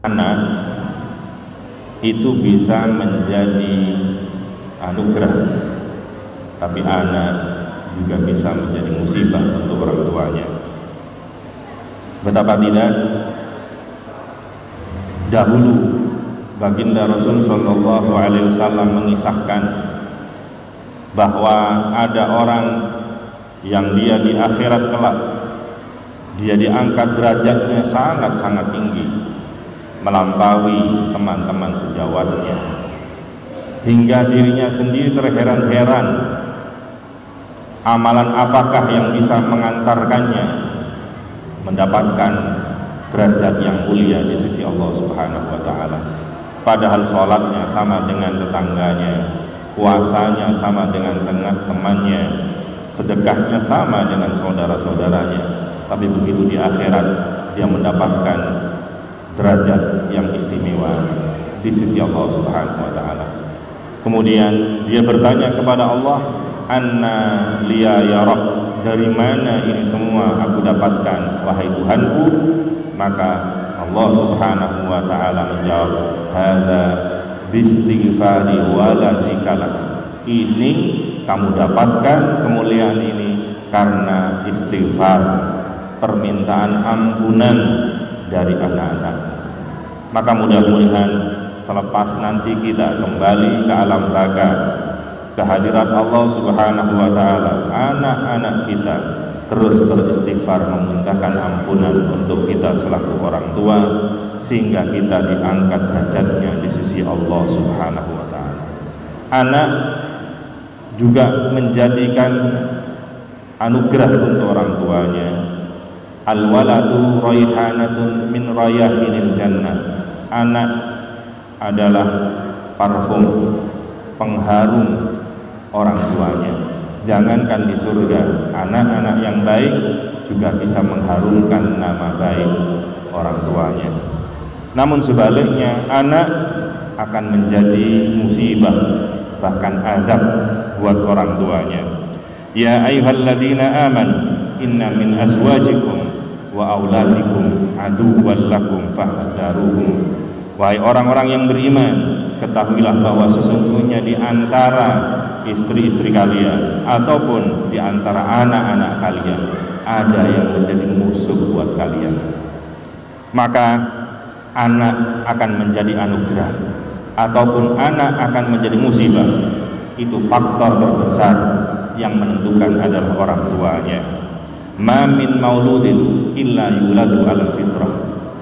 Anak itu bisa menjadi anugerah, tapi anak juga bisa menjadi musibah untuk orang tuanya. Betapa tidak, dahulu baginda Rasul Shallallahu Alaihi Wasallam mengisahkan bahwa ada orang yang dia di akhirat kelak dia diangkat derajatnya sangat-sangat tinggi, melampaui teman-teman sejawatnya, hingga dirinya sendiri terheran-heran amalan apakah yang bisa mengantarkannya mendapatkan derajat yang mulia di sisi Allah Subhanahu wa Ta'ala. Padahal sholatnya sama dengan tetangganya, puasanya sama dengan temannya, sedekahnya sama dengan saudara-saudaranya, tapi begitu di akhirat dia mendapatkan derajat yang istimewa di sisi Allah Subhanahu wa Ta'ala. Kemudian dia bertanya kepada Allah, "Anna liya ya Rabb, dari mana ini semua aku dapatkan wahai Tuhanku?" Maka Allah Subhanahu wa Ta'ala menjawab, "Hadza bistighfari waladika lak." Ini kamu dapatkan kemuliaan ini karena istighfar, permintaan ampunan dari anak-anak. Maka mudah-mudahan selepas nanti kita kembali ke alam baka, kehadirat Allah Subhanahu wa Ta'ala, anak-anak kita terus beristighfar memintakan ampunan untuk kita selaku orang tua, sehingga kita diangkat derajatnya di sisi Allah Subhanahu wa Ta'ala. Anak juga menjadikan anugerah untuk orang tuanya. Al-waladu raihanatun min rayahinil jannah. Anak adalah parfum, pengharum orang tuanya. Jangankan di surga, anak-anak yang baik juga bisa mengharumkan nama baik orang tuanya. Namun sebaliknya, anak akan menjadi musibah, bahkan azab buat orang tuanya. Ya ayyuhalladzina amanu inna min azwajikum wa auladikum aduwwan lakum fahdharuhum. Wahai orang-orang yang beriman, ketahuilah bahwa sesungguhnya di antara istri-istri kalian ataupun di antara anak-anak kalian ada yang menjadi musuh buat kalian. Maka anak akan menjadi anugerah ataupun anak akan menjadi musibah. Itu faktor terbesar yang menentukan adalah orang tuanya. Ma min mauludin illa yuladu ala fitrah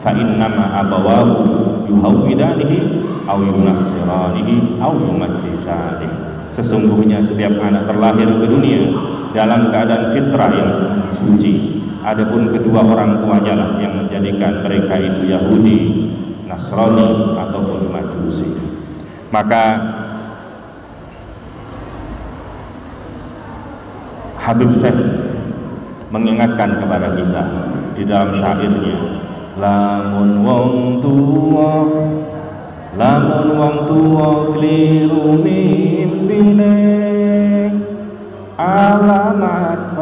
fa innama abawahu yuhawwidanihi aw yunassiranihi aw yumajjisanihi. Sesungguhnya setiap anak terlahir ke dunia dalam keadaan fitrah yang suci. Adapun kedua orang tuanya lah yang menjadikan mereka itu Yahudi, Nasrani ataupun Majusi. Maka Habib Syekh mengingatkan kepada kita di dalam syairnya, lamun wong tuwa kliru mimpine, alamat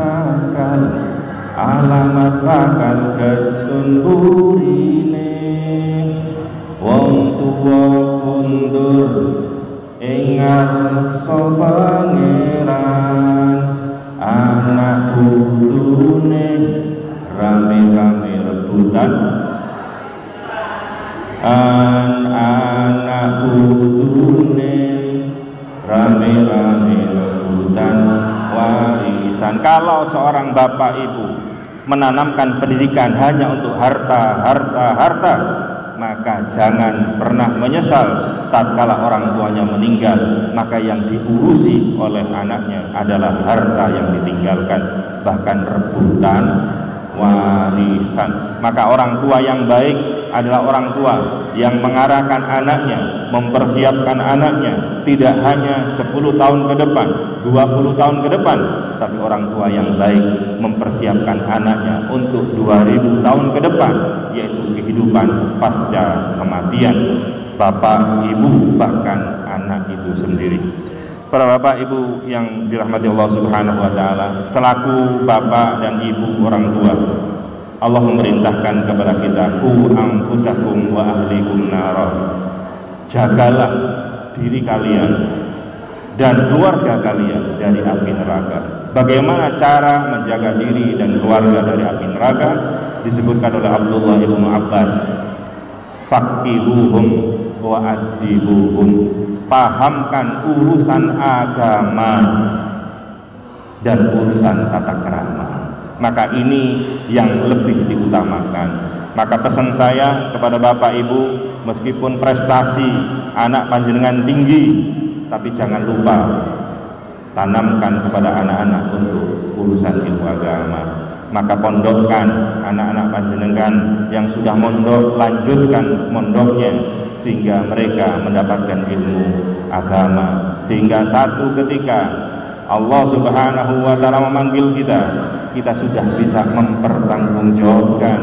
bakal ketun burine. Wong tuwa kundur ingat so pangeran, anak putune rame-rame rebutan, anak putune rame-rame rebutan warisan. Kalau seorang bapak ibu menanamkan pendidikan hanya untuk harta, maka jangan pernah menyesal tatkala orang tuanya meninggal. Maka yang diurusi oleh anaknya adalah harta yang ditinggalkan, bahkan rebutan warisan. Maka orang tua yang baik adalah orang tua yang mengarahkan anaknya, mempersiapkan anaknya tidak hanya 10 tahun ke depan, 20 tahun ke depan, tapi orang tua yang baik mempersiapkan anaknya untuk 2000 tahun ke depan, yaitu kehidupan pasca kematian bapak, ibu, bahkan anak itu sendiri. Para bapak ibu yang dirahmati Allah Subhanahu wa taala, selaku bapak dan ibu orang tua, Allah memerintahkan kepada kita, qu anfusakum wa ahlikum nara. Jagalah diri kalian dan keluarga kalian dari api neraka. Bagaimana cara menjaga diri dan keluarga dari api neraka? Disebutkan oleh Abdullah ibnu Abbas, faqihuhum wa adibuhum. Pahamkan urusan agama dan urusan tata krama. Maka ini yang lebih diutamakan. Maka pesan saya kepada bapak ibu, meskipun prestasi anak panjenengan tinggi, tapi jangan lupa tanamkan kepada anak-anak untuk urusan ilmu agama. Maka pondokkan anak-anak panjenengan yang sudah mondok, lanjutkan mondoknya sehingga mereka mendapatkan ilmu agama, sehingga satu ketika Allah Subhanahu wa taala memanggil kita, kita sudah bisa mempertanggungjawabkan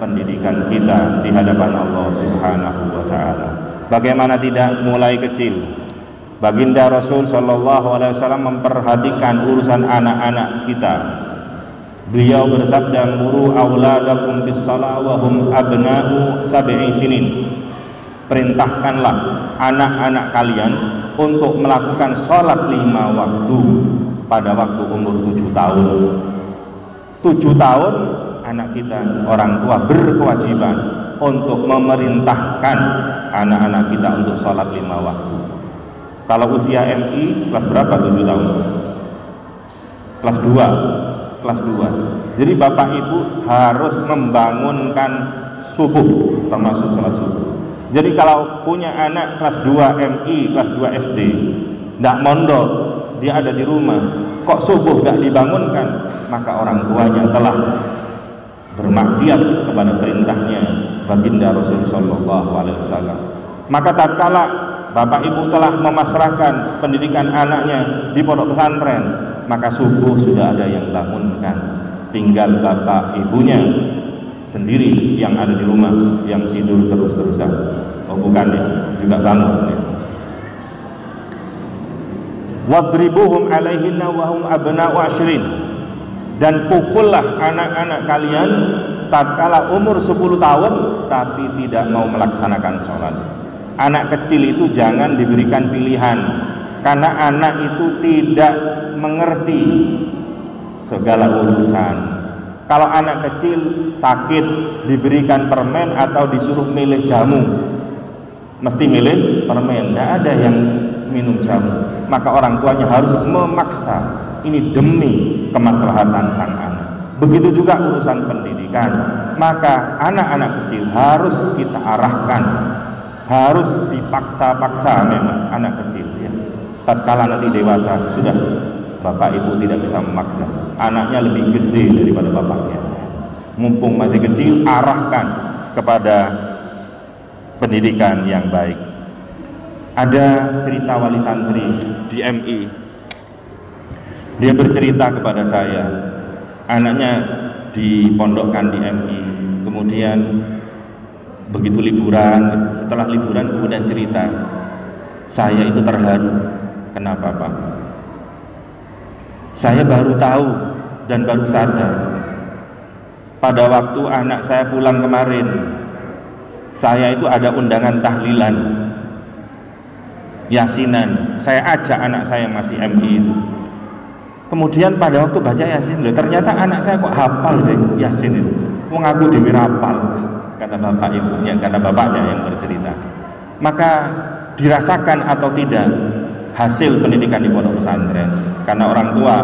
pendidikan kita di hadapan Allah Subhanahu wa taala. Bagaimana tidak mulai kecil? Baginda Rasul sallallahu alaihi wasallam memperhatikan urusan anak-anak kita. Beliau bersabda, muru auladakum bis-shalah wa hum abna'u sab'i sinin. Perintahkanlah anak-anak kalian untuk melakukan sholat 5 waktu pada waktu umur 7 tahun. 7 tahun anak kita, orang tua berkewajiban untuk memerintahkan anak-anak kita untuk sholat 5 waktu. Kalau usia MI kelas berapa? 7 tahun. Kelas 2. Jadi bapak ibu harus membangunkan subuh, termasuk sholat subuh. Jadi kalau punya anak kelas 2 MI, kelas 2 SD, tidak mondok, dia ada di rumah, kok subuh gak dibangunkan, maka orang tuanya telah bermaksiat kepada perintahnya baginda Rasul sallallahu alaihi wasallam. Maka tatkala bapak ibu telah memasrahkan pendidikan anaknya di pondok pesantren, maka subuh sudah ada yang bangunkan, tinggal bapak ibunya sendiri yang ada di rumah yang tidur terus-terusan. Oh bukan ya, juga bangun ya. Wadribuhum alaihinna wa hum abna'u 'ashrin. Dan pukullah anak-anak kalian tatkala umur 10 tahun tapi tidak mau melaksanakan sholat. Anak kecil itu jangan diberikan pilihan, karena anak itu tidak mengerti segala urusan. Kalau anak kecil sakit diberikan permen atau disuruh milih jamu, mesti milih permen, tidak ada yang minum jamu. Maka orang tuanya harus memaksa, ini demi kemaslahatan sang anak. Begitu juga urusan pendidikan, maka anak-anak kecil harus kita arahkan, harus dipaksa-paksa memang anak kecil ya. Tatkala nanti dewasa sudah bapak ibu tidak bisa memaksa, anaknya lebih gede daripada bapaknya, mumpung masih kecil arahkan kepada pendidikan yang baik. Ada cerita wali santri di MI, dia bercerita kepada saya, anaknya dipondokkan di MI, kemudian begitu liburan, setelah liburan kemudian cerita, saya itu terharu. Kenapa Pak? Saya baru tahu dan baru sadar pada waktu anak saya pulang kemarin, saya itu ada undangan tahlilan, yasinan. Saya ajak anak saya masih MI itu. Kemudian pada waktu baca yasin, ternyata anak saya kok hafal sih yasin itu. Wong aku dhewe hafal, kata bapak ibunya, kata bapaknya yang bercerita. Maka dirasakan atau tidak hasil pendidikan di pondok pesantren, karena orang tua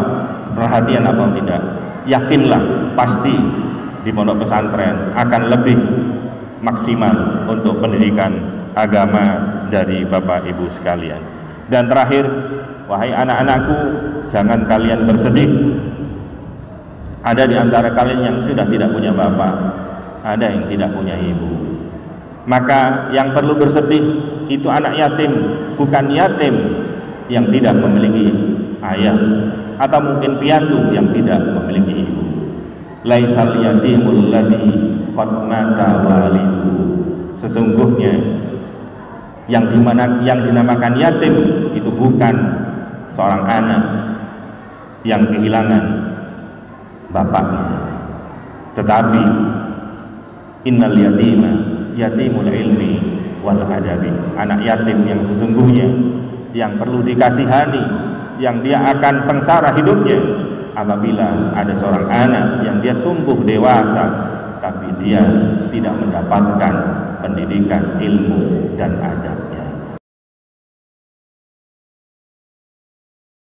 perhatian atau tidak, yakinlah pasti di pondok pesantren akan lebih maksimal untuk pendidikan agama dari bapak ibu sekalian. Dan terakhir, wahai anak-anakku, jangan kalian bersedih Ada di antara kalian yang sudah tidak punya bapak, ada yang tidak punya ibu. Maka yang perlu bersedih itu anak yatim, bukan yatim yang tidak memiliki ayah, atau mungkin piatu yang tidak memiliki ibu. Laisal yatimul ladzi qad mata walidu. Sesungguhnya yang dinamakan yatim itu bukan seorang anak yang kehilangan bapaknya, tetapi innal yatima yatimul ilmi wal adabi. Anak yatim yang sesungguhnya yang perlu dikasihani, yang dia akan sengsara hidupnya apabila ada seorang anak yang dia tumbuh dewasa tapi dia tidak mendapatkan pendidikan ilmu dan adab.